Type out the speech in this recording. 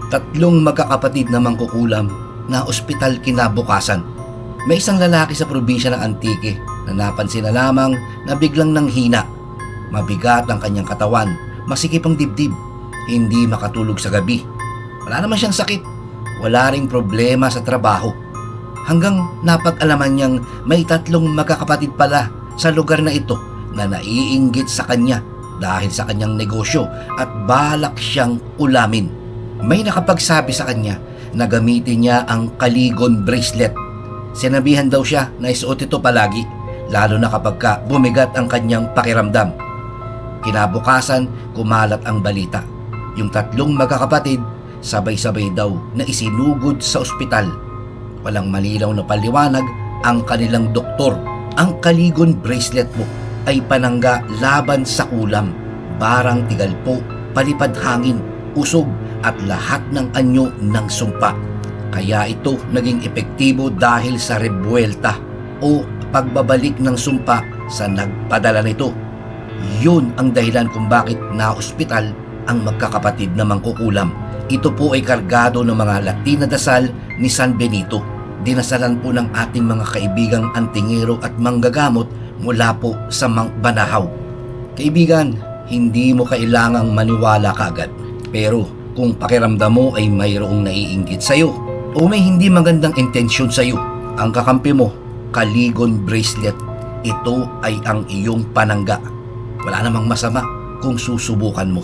Tatlong magkakapatid na mangkukulam na ospital kinabukasan. May isang lalaki sa probinsya ng Antique na napansin na lamang na biglang nanghina. Mabigat ang kanyang katawan, masikip ang dibdib, hindi makatulog sa gabi. Wala naman siyang sakit, wala ring problema sa trabaho. Hanggang napag-alaman niyang may tatlong magkakapatid pala sa lugar na ito na naiinggit sa kanya dahil sa kanyang negosyo at balak siyang ulamin. May nakapagsabi sa kanya na gamitin niya ang Kaligon bracelet. Sinabihan daw siya na isuot ito palagi, lalo na kapag bumigat ang kanyang pakiramdam. Kinabukasan, kumalat ang balita. Yung tatlong magkakapatid, sabay-sabay daw na isinugod sa ospital. Walang malinaw na paliwanag ang kanilang doktor. Ang Kaligon bracelet mo ay panangga laban sa kulam, barang tigalpo, palipad hangin, usog at lahat ng anyo ng sumpa. Kaya ito naging epektibo dahil sa rebuelta o pagbabalik ng sumpa sa nagpadala nito. Yun ang dahilan kung bakit na-ospital ang magkakapatid na mangkukulam. Ito po ay kargado ng mga Latin na dasal ni San Benito. Dinasalan po ng ating mga kaibigang antingero at manggagamot mula po sa Banahaw. Kaibigan, hindi mo kailangang maniwala kaagad. Pero kung pakiramdam mo ay mayroong naiinggit sa'yo o may hindi magandang intensyon sa'yo, ang kakampi mo, Kaligon bracelet, ito ay ang iyong panangga. Wala namang masama kung susubukan mo.